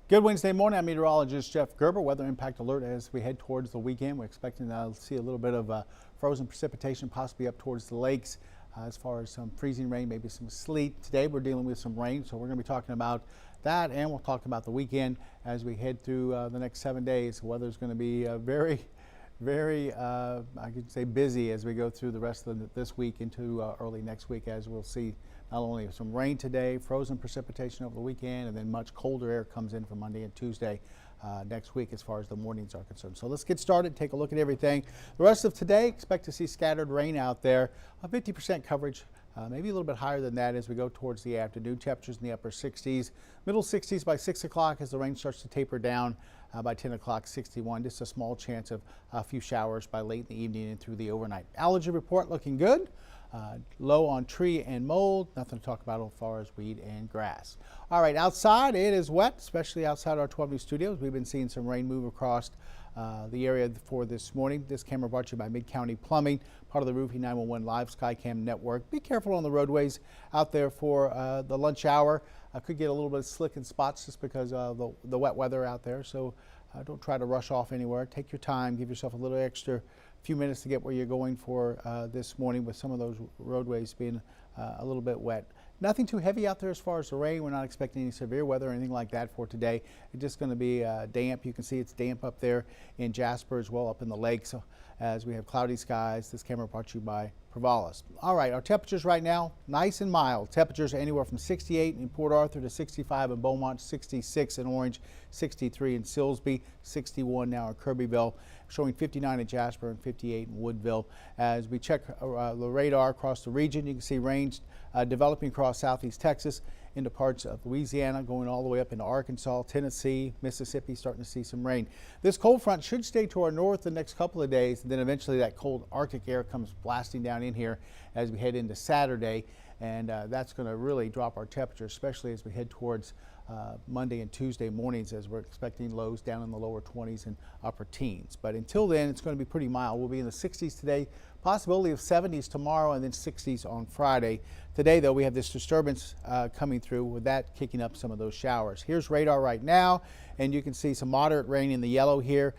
Good Wednesday morning. I'm meteorologist Jeff Gerber. Weather impact alert as we head towards the weekend. We're expecting to see a little bit of frozen precipitation, possibly up towards the lakes, as far as some freezing rain, maybe some sleet. Today we're dealing with some rain, so we're going to be talking about that, and we'll talk about the weekend as we head through the next 7 days. The weather is going to be very, I could say, busy as we go through the rest of this week into early next week, as we'll see not only some rain today, frozen precipitation over the weekend, and then much colder air comes in for Monday and Tuesday next week as far as the mornings are concerned. So let's get started, take a look at everything. The rest of today, expect to see scattered rain out there, 50% coverage. Maybe a little bit higher than that as we go towards the afternoon. Temperatures in the upper 60s, middle 60s by 6 o'clock as the rain starts to taper down. By 10 o'clock, 61. Just a small chance of a few showers by late in the evening and through the overnight. Allergy report looking good. Low on tree and mold. Nothing to talk about as far as weed and grass. All right, outside it is wet, especially outside our 12 News studios. We've been seeing some rain move across the area for this morning. This camera brought to you by Mid-County Plumbing, part of the Roofing 911 Live Skycam network. Be careful on the roadways out there for the lunch hour. Could get a little bit of slick in spots just because of the wet weather out there. So don't try to rush off anywhere. Take your time. Give yourself a little extra few minutes to get where you're going for this morning, with some of those roadways being a little bit wet. Nothing too heavy out there as far as the rain. We're not expecting any severe weather or anything like that for today. It's just going to be damp. You can see it's damp up there in Jasper as well, up in the lakes, as we have cloudy skies. This camera brought to you by Provalis. All right, our temperatures right now, nice and mild. Temperatures are anywhere from 68 in Port Arthur to 65 in Beaumont, 66 in Orange, 63 in Silsbee, 61 now in Kirbyville, showing 59 in Jasper and 58 in Woodville. As we check the radar across the region, you can see rains developing across southeast Texas into parts of Louisiana, going all the way up into Arkansas, Tennessee, Mississippi, starting to see some rain. This cold front should stay to our north the next couple of days, and then eventually that cold Arctic air comes blasting down in here as we head into Saturday, and that's going to really drop our temperature, especially as we head towards Monday and Tuesday mornings, as we're expecting lows down in the lower 20s and upper teens. But until then, it's going to be pretty mild. We'll be in the 60s today, possibility of 70s tomorrow, and then 60s on Friday. Today, though, we have this disturbance coming through, with that kicking up some of those showers. Here's radar right now, and you can see some moderate rain in the yellow here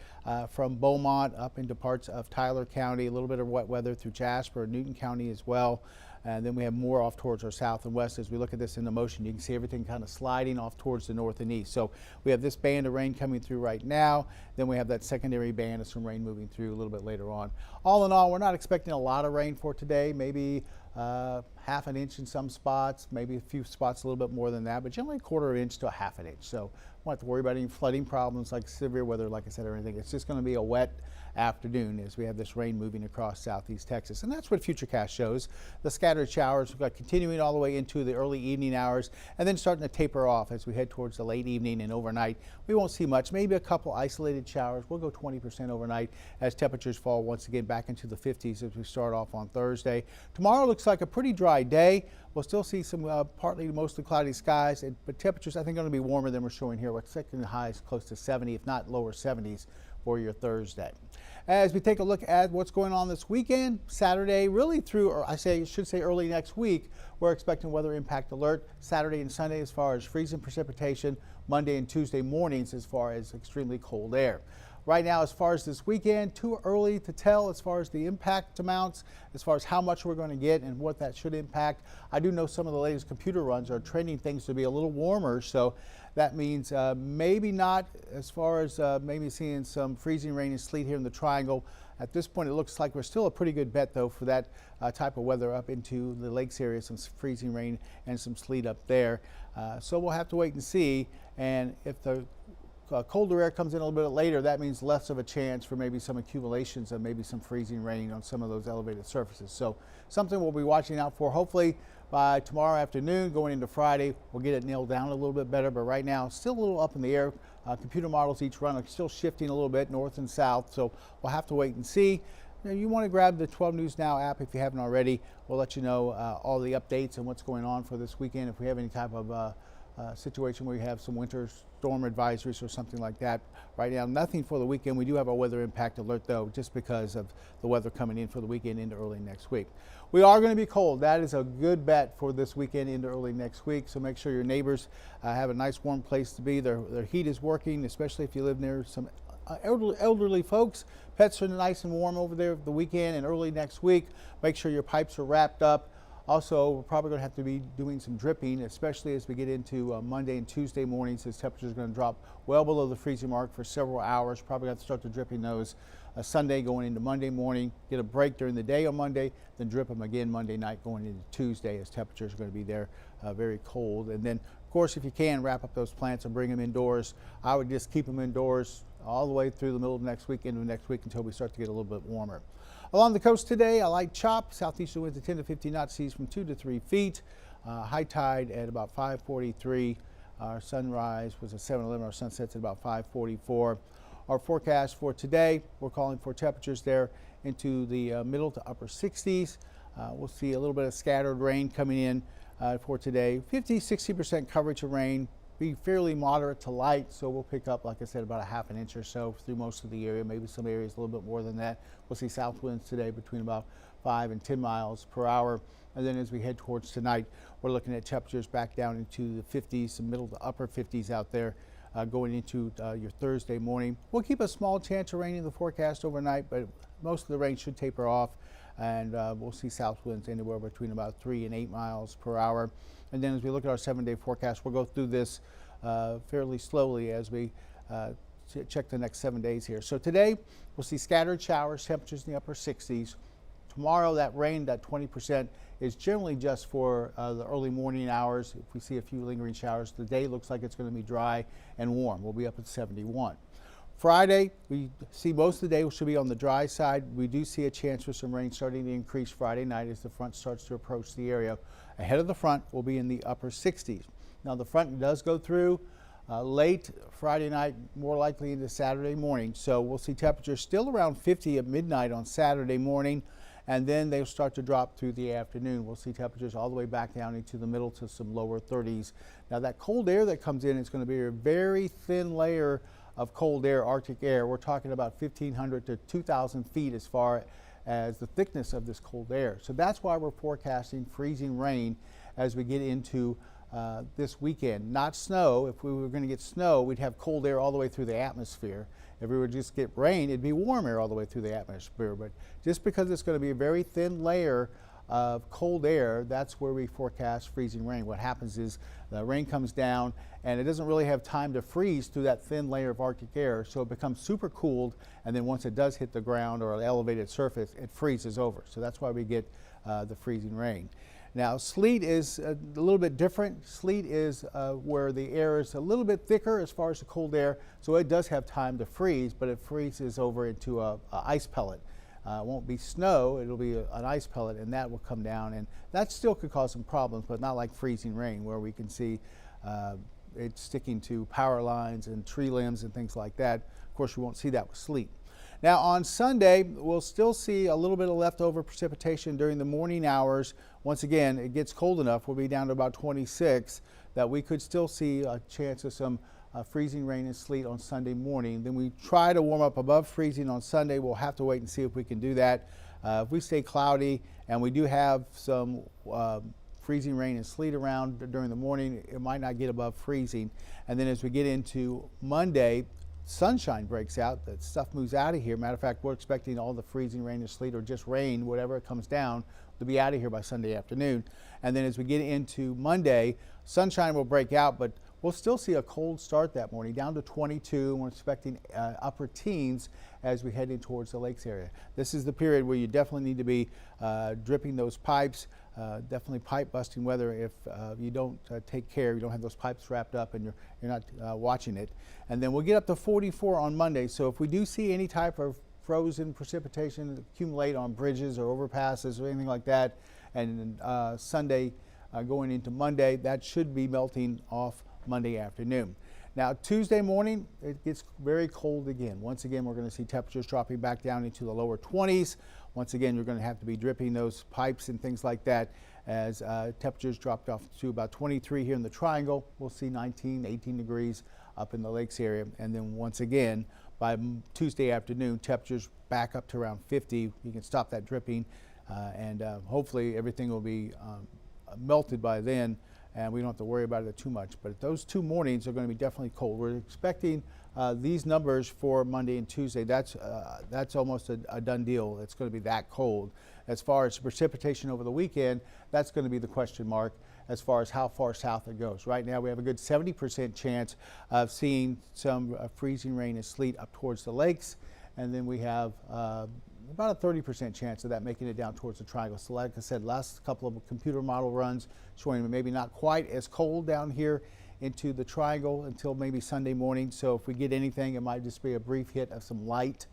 from Beaumont up into parts of Tyler County, a little bit of wet weather through Jasper, Newton County as well. And then we have more off towards our south and west. As we look at this in the motion, you can see everything kind of sliding off towards the north and east. So we have this band of rain coming through right now. Then we have that secondary band of some rain moving through a little bit later on. All in all, we're not expecting a lot of rain for today. Maybe half an inch in some spots, maybe a few spots a little bit more than that, but generally a quarter of an inch to a half an inch. So we won't have to worry about any flooding problems like severe weather, like I said, or anything. It's just going to be a wet afternoon as we have this rain moving across southeast Texas. And that's what Futurecast shows. The scattered showers we've got continuing all the way into the early evening hours, and then starting to taper off as we head towards the late evening and overnight. We won't see much, maybe a couple isolated showers. We'll go 20% overnight as temperatures fall once again back into the 50s as we start off on Thursday. Tomorrow looks like a pretty dry day. We'll still see some partly mostly cloudy skies, but temperatures I think are going to be warmer than we're showing here. We're expecting the highs close to 70, if not lower 70s for your Thursday. As we take a look at what's going on this weekend, Saturday really through, or I should say early next week, we're expecting weather impact alert Saturday and Sunday as far as freezing precipitation, Monday and Tuesday mornings as far as extremely cold air. Right now, as far as this weekend, too early to tell as far as the impact amounts, as far as how much we're going to get and what that should impact. I do know some of the latest computer runs are trending things to be a little warmer, so that means maybe not as far as maybe seeing some freezing rain and sleet here in the Triangle. At this point, it looks like we're still a pretty good bet, though, for that type of weather up into the lakes area, some freezing rain and some sleet up there. So we'll have to wait and see, and if the colder air comes in a little bit later, that means less of a chance for maybe some accumulations of maybe some freezing rain on some of those elevated surfaces. So something we'll be watching out for. Hopefully by tomorrow afternoon going into Friday, we'll get it nailed down a little bit better, but right now still a little up in the air. Computer models each run are still shifting a little bit north and south, so we'll have to wait and see. You want to grab the 12 News Now app if you haven't already. We'll let you know all the updates and what's going on for this weekend. If we have any type of situation where you have some winter storm advisories or something like that. Right now, nothing for the weekend. We do have a weather impact alert though, just because of the weather coming in for the weekend into early next week. We are going to be cold. That is a good bet for this weekend into early next week. So make sure your neighbors have a nice warm place to be. Their heat is working, especially if you live near some elderly folks. Pets are nice and warm over there the weekend and early next week. Make sure your pipes are wrapped up. Also, we're probably going to have to be doing some dripping, especially as we get into Monday and Tuesday mornings, as temperatures are going to drop well below the freezing mark for several hours. Probably have to start the dripping those Sunday going into Monday morning, get a break during the day on Monday, then drip them again Monday night going into Tuesday, as temperatures are going to be there very cold. And then, of course, if you can, wrap up those plants and bring them indoors. I would just keep them indoors all the way through the middle of next week into next week until we start to get a little bit warmer. Along the coast today, a light chop, southeastern winds at 10 to 15 knots, seas from 2 to 3 feet. High tide at about 5:43. Our sunrise was at 7:11. Our sunset's at about 5:44. Our forecast for today, we're calling for temperatures there into the middle to upper 60s. We'll see a little bit of scattered rain coming in for today. 50–60% coverage of rain. Be fairly moderate to light, so we'll pick up, like I said, about a half an inch or so through most of the area, maybe some areas a little bit more than that. We'll see south winds today between about 5 and 10 miles per hour. And then as we head towards tonight, we're looking at temperatures back down into the 50s, the middle to upper 50s out there going into your Thursday morning. We'll keep a small chance of rain in the forecast overnight, but most of the rain should taper off, and we'll see south winds anywhere between about 3 and 8 miles per hour. And then as we look at our 7-day forecast, we'll go through this fairly slowly as we check the next 7 days here. So today we'll see scattered showers, temperatures in the upper 60s. Tomorrow that rain, that 20%, is generally just for the early morning hours. If we see a few lingering showers, the day looks like it's going to be dry and warm. We'll be up at 71. Friday, we see most of the day should be on the dry side. We do see a chance for some rain starting to increase Friday night as the front starts to approach the area. Ahead of the front will be in the upper 60s. Now the front does go through late Friday night, more likely into Saturday morning. So we'll see temperatures still around 50 at midnight on Saturday morning, and then they'll start to drop through the afternoon. We'll see temperatures all the way back down into the middle to some lower 30s. Now that cold air that comes in is going to be a very thin layer of cold air, Arctic air. We're talking about 1,500 to 2,000 feet as far as the thickness of this cold air. So that's why we're forecasting freezing rain as we get into this weekend. Not snow. If we were going to get snow, we'd have cold air all the way through the atmosphere. If we were to just get rain, it'd be warm air all the way through the atmosphere. But just because it's going to be a very thin layer of cold air, that's where we forecast freezing rain. What happens is the rain comes down and it doesn't really have time to freeze through that thin layer of Arctic air, so it becomes super cooled, and then once it does hit the ground or an elevated surface, it freezes over. So that's why we get the freezing rain. Now, sleet is a little bit different. Sleet is where the air is a little bit thicker as far as the cold air, so it does have time to freeze, but it freezes over into a ice pellet. It won't be snow, it'll be an ice pellet, and that will come down, and that still could cause some problems, but not like freezing rain where we can see it sticking to power lines and tree limbs and things like that. Of course, we won't see that with sleet. Now on Sunday, we'll still see a little bit of leftover precipitation during the morning hours. Once again, it gets cold enough, we'll be down to about 26, that we could still see a chance of some freezing rain and sleet on Sunday morning. Then we try to warm up above freezing on Sunday. We'll have to wait and see if we can do that. If we stay cloudy and we do have some freezing rain and sleet around during the morning, it might not get above freezing. And then as we get into Monday, sunshine breaks out, that stuff moves out of here. Matter of fact, we're expecting all the freezing rain and sleet, or just rain, whatever it comes down, to be out of here by Sunday afternoon. And then as we get into Monday, sunshine will break out, but we'll still see a cold start that morning, down to 22, and we're expecting upper teens as we head in towards the lakes area. This is the period where you definitely need to be dripping those pipes, definitely pipe busting weather if you don't take care, you don't have those pipes wrapped up and you're not watching it. And then we'll get up to 44 on Monday, so if we do see any type of frozen precipitation accumulate on bridges or overpasses or anything like that, and Sunday going into Monday, that should be melting off Monday afternoon. Now Tuesday morning, it gets very cold again. Once again, we're going to see temperatures dropping back down into the lower 20s. once again, you're going to have to be dripping those pipes and things like that as temperatures dropped off to about 23 here in the Triangle. We'll see 19, 18 degrees up in the lakes area. And then once again, by Tuesday afternoon, temperatures back up to around 50. You can stop that dripping and hopefully everything will be melted by then and we don't have to worry about it too much. But those 2 mornings are going to be definitely cold. We're expecting these numbers for Monday and Tuesday. That's almost a done deal. It's going to be that cold. As far as precipitation over the weekend, that's going to be the question mark as far as how far south it goes. Right now we have a good 70% chance of seeing some freezing rain and sleet up towards the lakes, and then we have about a 30% chance of that making it down towards the Triangle. So like I said, last couple of computer model runs showing maybe not quite as cold down here into the Triangle until maybe Sunday morning. So if we get anything, it might just be a brief hit of some light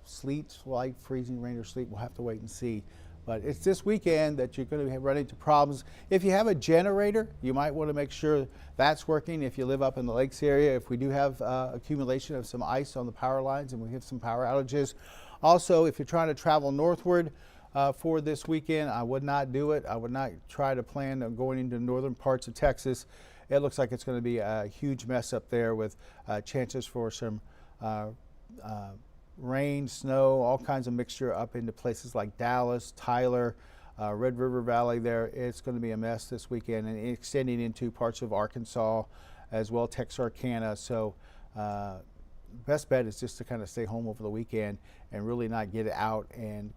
sleet, light freezing rain or sleet. We'll have to wait and see. But it's this weekend that you're going to run into problems. If you have a generator, you might want to make sure that's working if you live up in the lakes area. If we do have accumulation of some ice on the power lines and we have some power outages. Also, if you're trying to travel northward for this weekend, I would not do it. I would not try to plan on going into northern parts of Texas. It looks like it's going to be a huge mess up there with chances for some rain, snow, all kinds of mixture up into places like Dallas, Tyler, Red River Valley there. It's going to be a mess this weekend and extending into parts of Arkansas as well, Texarkana. So best bet is just to kind of stay home over the weekend and really not get out and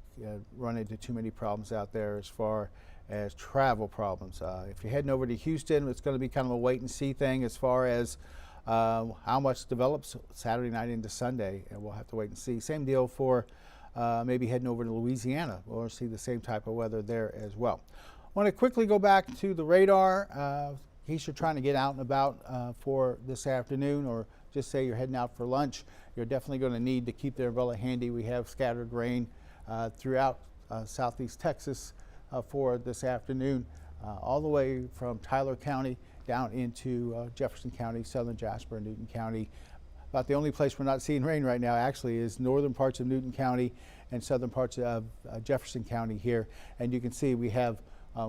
run into too many problems out there as far as travel problems. If you're heading over to Houston, it's going to be kind of a wait and see thing as far as how much develops Saturday night into Sunday, and we'll have to wait and see. Same deal for maybe heading over to Louisiana. We'll see the same type of weather there as well. I want to quickly go back to the radar. In case you're trying to get out and about for this afternoon, or just say you're heading out for lunch, you're definitely going to need to keep the umbrella handy. We have scattered rain throughout southeast Texas for this afternoon, all the way from Tyler County down into Jefferson County, southern Jasper, and Newton County. About the only place we're not seeing rain right now actually is northern parts of Newton County and southern parts of Jefferson County here. And you can see we have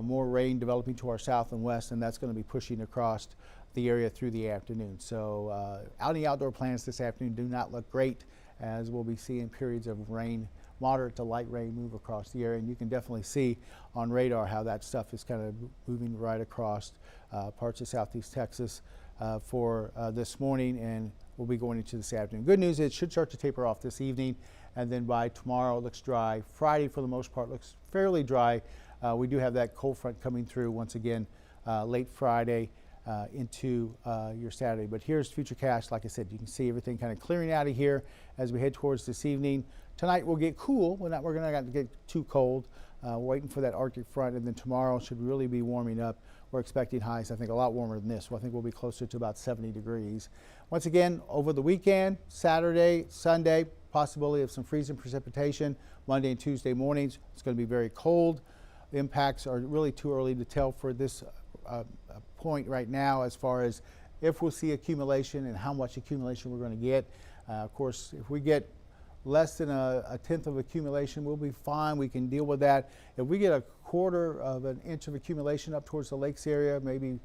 more rain developing to our south and west, and that's going to be pushing across the area through the afternoon. So outdoor plans this afternoon do not look great, as we'll be seeing periods of rain, moderate to light rain, move across the area. And you can definitely see on radar how that stuff is kind of moving right across parts of southeast Texas for this morning, and we'll be going into this afternoon. Good news is it should start to taper off this evening, and then by tomorrow it looks dry. Friday, for the most part, looks fairly dry. We do have that cold front coming through once again late Friday into your Saturday. But here's futurecast. Like I said, you can see everything kind of clearing out of here as we head towards this evening. Tonight we'll get cool. We're not going to get too cold. Waiting for that Arctic front, and then tomorrow should really be warming up. We're expecting highs, I think, a lot warmer than this. So I think we'll be closer to about 70 degrees. Once again, over the weekend, Saturday, Sunday, possibility of some freezing precipitation. Monday and Tuesday mornings, it's going to be very cold. The impacts are really too early to tell for this point right now as far as if we'll see accumulation and how much accumulation we're going to get. Of course, if we get less than a tenth of accumulation, we'll be fine. We can deal with that. If we get a quarter of an inch of accumulation up towards the lakes area, maybe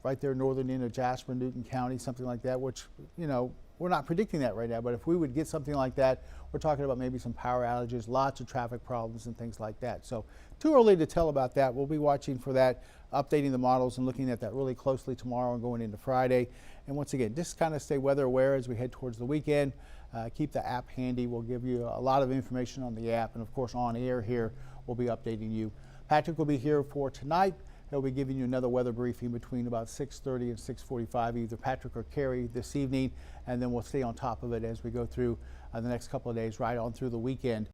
right there northern end of Jasper, Newton County, something like that, which, you know, we're not predicting that right now, but if we would get something like that, we're talking about maybe some power outages, lots of traffic problems and things like that. So too early to tell about that. We'll be watching for that, updating the models and looking at that really closely tomorrow and going into Friday. And once again, just kind of stay weather aware as we head towards the weekend. Keep the app handy. We'll give you a lot of information on the app, and of course on air here we'll be updating you. Patrick will be here for tonight. He'll be giving you another weather briefing between about 6:30 and 6:45, either Patrick or Carrie this evening, and then we'll stay on top of it as we go through the next couple of days right on through the weekend.